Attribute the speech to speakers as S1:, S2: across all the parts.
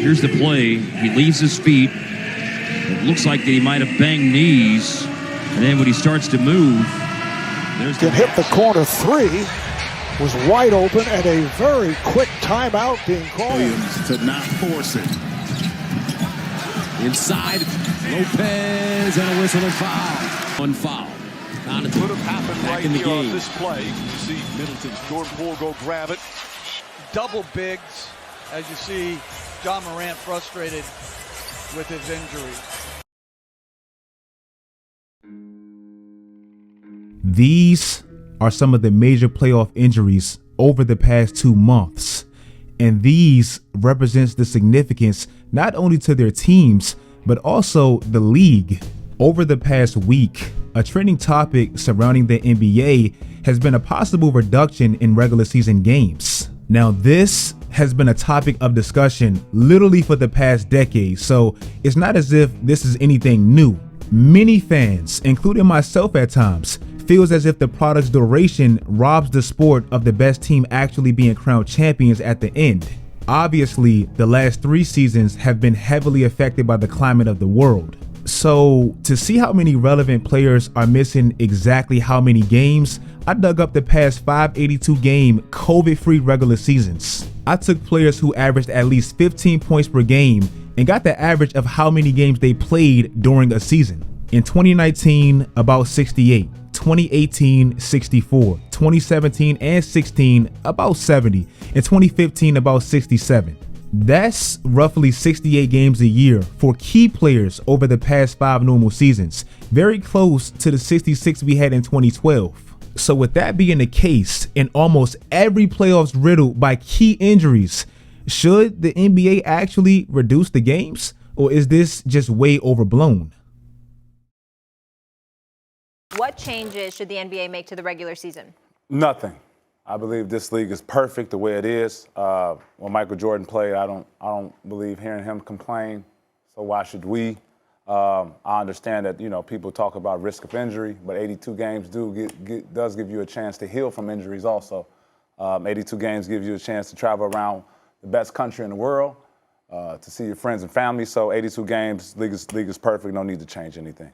S1: Here's the play. He leaves his feet. It looks like that he might have banged knees. And then when he starts to move, there's
S2: can hit the corner three. Was wide open and a very quick timeout being called.
S3: Williams to not force it. Inside, Lopez and a whistle and foul. One foul.
S4: Could have happened right
S3: in the
S4: here
S3: game.
S4: on this play. You see Middleton, Jordan Poole go grab it.
S5: Double bigs, as you see John Morant frustrated with his injury.
S6: These are some of the major playoff injuries over the past 2 months. And these represents the significance not only to their teams, but also the league. Over the past week, a trending topic surrounding the NBA has been a possible reduction in regular season games. Now, this has been a topic of discussion literally for the past decade, so it's not as if this is anything new. Many fans, including myself at times, feels as if the product's duration robs the sport of the best team actually being crowned champions at the end. Obviously, the last 3 seasons have been heavily affected by the climate of the world. So to see how many relevant players are missing exactly how many games, I dug up the past 582 game COVID-free regular seasons. I took players who averaged at least 15 points per game and got the average of how many games they played during a season. In 2019, about 68. 2018, 64. 2017 and 16, about 70. In 2015, about 67. That's roughly 68 games a year for key players over the past 5 normal seasons, very close to the 66 we had in 2012. So with that being the case, and almost every playoffs riddled by key injuries, should the NBA actually reduce the games, or is this just way overblown?
S7: What changes should the NBA make to the regular season?
S8: Nothing. I believe this league is perfect the way it is. When Michael Jordan played, I don't believe hearing him complain. So why should we? I understand that people talk about risk of injury, but 82 games does give you a chance to heal from injuries. Also, 82 games gives you a chance to travel around the best country in the world, to see your friends and family. So 82 games, league is perfect. No need to change anything.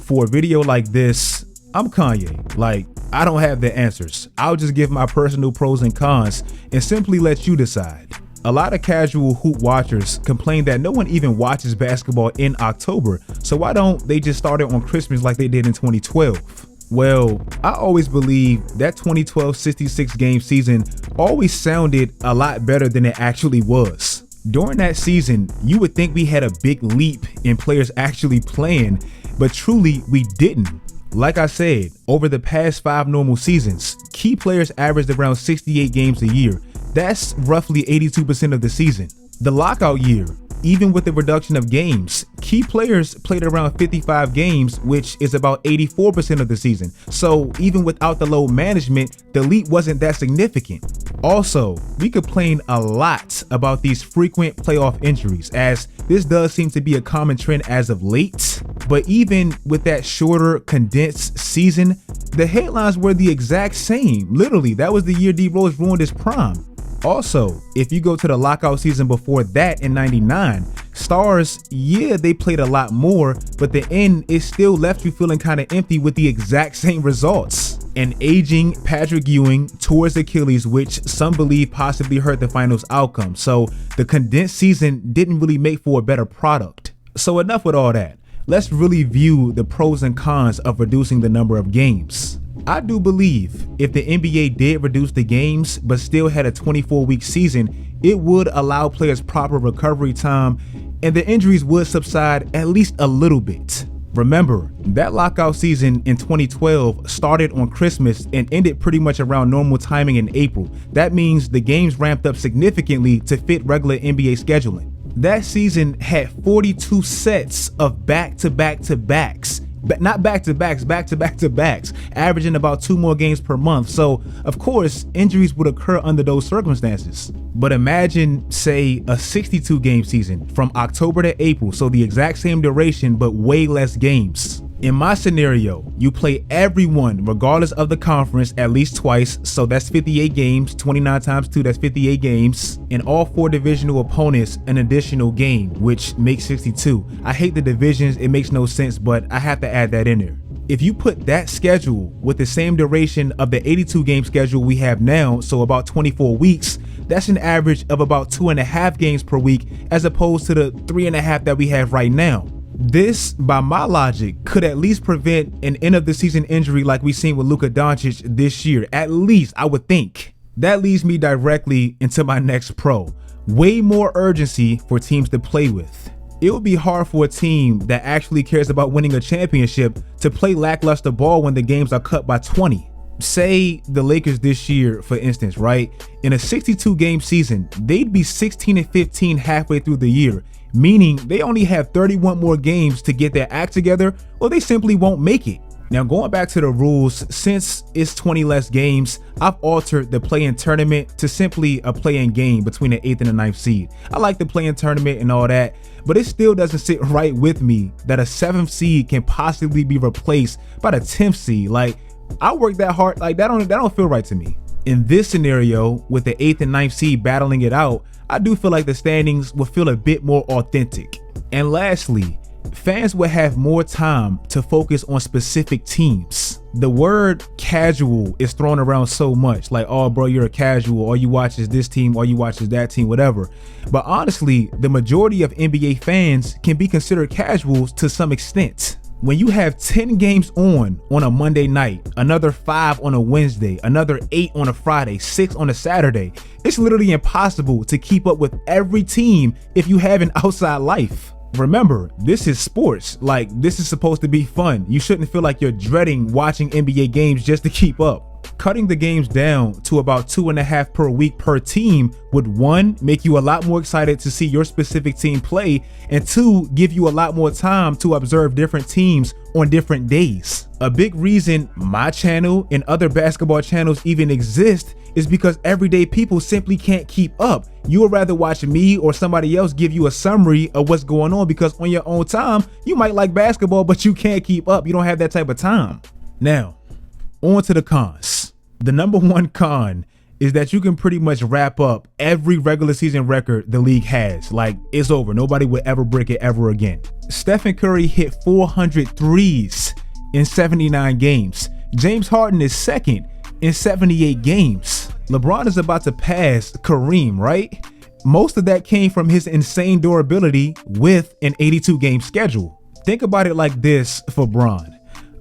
S6: For a video like this, I'm Kanye. Like, I don't have the answers. I'll just give my personal pros and cons and simply let you decide. A lot of casual hoop watchers complain that no one even watches basketball in October, so why don't they just start it on Christmas like they did in 2012? Well, I always believed that 2012 66 game season always sounded a lot better than it actually was. During that season, you would think we had a big leap in players actually playing, but truly we didn't. Like I said, over the past 5 normal seasons, key players averaged around 68 games a year. That's roughly 82% of the season. The lockout year, even with the reduction of games, key players played around 55 games, which is about 84% of the season. So even without the load management, the leap wasn't that significant. Also, we complain a lot about these frequent playoff injuries, as this does seem to be a common trend as of late. But even with that shorter, condensed season, the headlines were the exact same. Literally, that was the year D Rose ruined his prime. Also, if you go to the lockout season before that in '99, stars, yeah, they played a lot more, but the end, it still left you feeling kind of empty with the exact same results. An aging Patrick Ewing tore his Achilles, which some believe possibly hurt the finals outcome. So the condensed season didn't really make for a better product. So enough with all that. Let's really view the pros and cons of reducing the number of games. I do believe if the NBA did reduce the games but still had a 24-week season, it would allow players proper recovery time and the injuries would subside at least a little bit. Remember, that lockout season in 2012 started on Christmas and ended pretty much around normal timing in April. That means the games ramped up significantly to fit regular NBA scheduling. That season had 42 sets of back-to-back-to-backs. Not back-to-backs, back-to-back-to-backs, averaging about 2 more games per month. So, of course, injuries would occur under those circumstances. But imagine, say, a 62-game season from October to April, so the exact same duration, but way less games. In my scenario, you play everyone regardless of the conference at least twice, so that's 58 games, 29 times 2, that's 58 games, and all 4 divisional opponents an additional game, which makes 62. I hate the divisions, it makes no sense, but I have to add that in there. If you put that schedule with the same duration of the 82 game schedule we have now, so about 24 weeks, that's an average of about 2.5 games per week as opposed to the 3.5 that we have right now. This, by my logic, could at least prevent an end of the season injury like we've seen with Luka Doncic this year. At least, I would think. That leads me directly into my next pro. Way more urgency for teams to play with. It would be hard for a team that actually cares about winning a championship to play lackluster ball when the games are cut by 20. Say the Lakers this year, for instance, right? In a 62 game season, they'd be 16-15 halfway through the year, meaning they only have 31 more games to get their act together, or they simply won't make it. Now, going back to the rules, since it's 20 less games, I've altered the play-in tournament to simply a play-in game between the 8th and the 9th seed. I like the play-in tournament and all that, but it still doesn't sit right with me that a 7th seed can possibly be replaced by the 10th seed. Like, I worked that hard, like that don't feel right to me. In this scenario, with the 8th and 9th seed battling it out, I do feel like the standings will feel a bit more authentic. And lastly, fans will have more time to focus on specific teams. The word casual is thrown around so much, like, oh bro, you're a casual, all you watch is this team, all you watch is that team, whatever. But honestly, the majority of NBA fans can be considered casuals to some extent. When you have 10 games on a Monday night, another 5 on a Wednesday, another 8 on a Friday, 6 on a Saturday, it's literally impossible to keep up with every team if you have an outside life. Remember, this is sports. Like, this is supposed to be fun. You shouldn't feel like you're dreading watching NBA games just to keep up. Cutting the games down to about 2.5 per week per team would, 1, make you a lot more excited to see your specific team play, and 2, give you a lot more time to observe different teams on different days. A big reason my channel and other basketball channels even exist is because everyday people simply can't keep up. You would rather watch me or somebody else give you a summary of what's going on, because on your own time, you might like basketball, but you can't keep up. You don't have that type of time. Now, on to the cons. The number one con is that you can pretty much wrap up every regular season record the league has. Like, it's over. Nobody will ever break it ever again. Stephen Curry hit 400 threes in 79 games. James Harden is second in 78 games. LeBron is about to pass Kareem, right? Most of that came from his insane durability with an 82 game schedule. Think about it like this for Bron.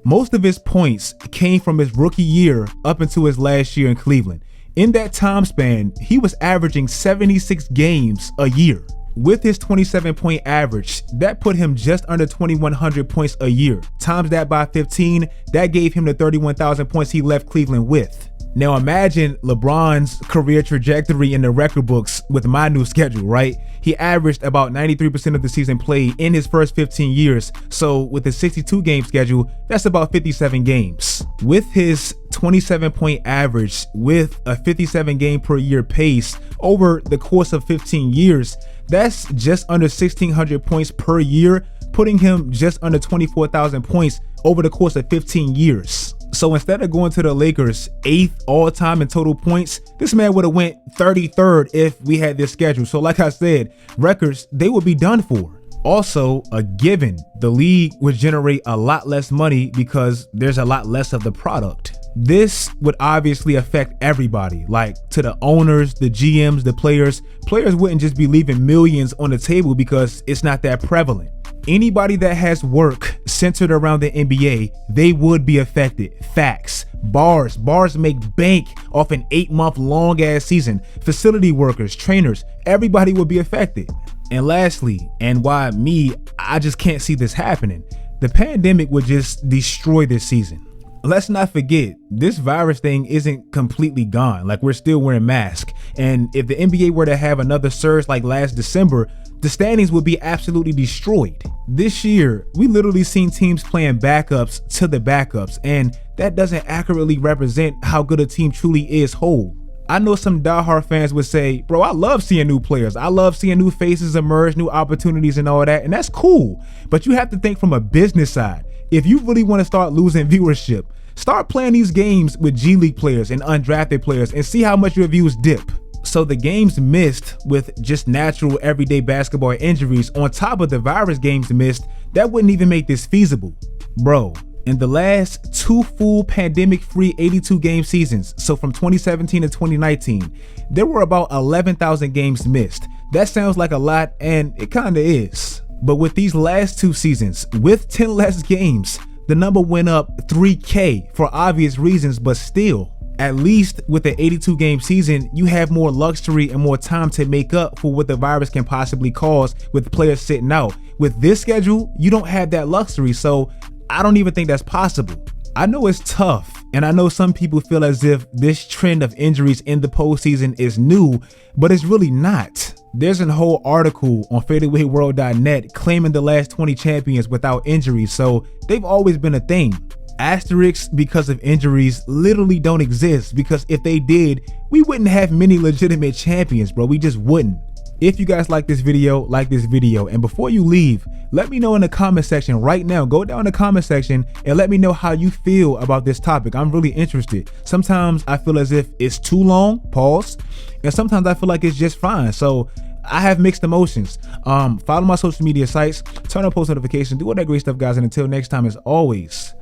S6: Most of his points came from his rookie year up until his last year in Cleveland. In that time span, he was averaging 76 games a year. With his 27-point average, that put him just under 2,100 points a year. Times that by 15, that gave him the 31,000 points he left Cleveland with. Now imagine LeBron's career trajectory in the record books with my new schedule, right? He averaged about 93% of the season played in his first 15 years. So with a 62 game schedule, that's about 57 games. With his 27-point average with a 57 game per year pace over the course of 15 years, that's just under 1,600 points per year, putting him just under 24,000 points over the course of 15 years. So instead of going to the Lakers 8th all-time in total points, this man would have went 33rd if we had this schedule. So like I said, records, they would be done for. Also, a given, the league would generate a lot less money because there's a lot less of the product. This would obviously affect everybody, like to the owners, the GMs, the players. Players wouldn't just be leaving millions on the table because it's not that prevalent. Anybody that has work centered around the NBA, they would be affected. Facts. Bars make bank off an 8-month long ass season. Facility workers, trainers, everybody would be affected. And lastly, and why me, I just can't see this happening, the pandemic would just destroy this season. Let's not forget, this virus thing isn't completely gone. Like, we're still wearing masks. And if the NBA were to have another surge like last December, the standings would be absolutely destroyed. This year, we literally seen teams playing backups to the backups, and that doesn't accurately represent how good a team truly is whole. I know some diehard fans would say, bro, I love seeing new players. I love seeing new faces emerge, new opportunities and all that, and that's cool. But you have to think from a business side. If you really want to start losing viewership, start playing these games with G League players and undrafted players and see how much your views dip. So the games missed with just natural everyday basketball injuries on top of the virus games missed, that wouldn't even make this feasible. Bro, in the last 2 full pandemic-free 82-game seasons, so from 2017 to 2019, there were about 11,000 games missed. That sounds like a lot, and it kinda is. But with these last 2 seasons, with 10 less games, the number went up 3K for obvious reasons, but still, at least with an 82-game season, you have more luxury and more time to make up for what the virus can possibly cause with players sitting out. With this schedule, you don't have that luxury, so I don't even think that's possible. I know it's tough, and I know some people feel as if this trend of injuries in the postseason is new, but it's really not. There's a whole article on fadeawayworld.net claiming the last 20 champions without injuries, so they've always been a thing. Asterisks because of injuries literally don't exist, because if they did, we wouldn't have many legitimate champions, bro. We just wouldn't. If you guys like this video, and before you leave, let me know in the comment section right now. Go down in the comment section and let me know how you feel about this topic. I'm really interested. Sometimes I feel as if it's too long, pause, and sometimes I feel like it's just fine. So I have mixed emotions. Follow my social media sites, turn on post notifications, do all that great stuff, guys, and until next time, as always,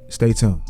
S6: stay tuned.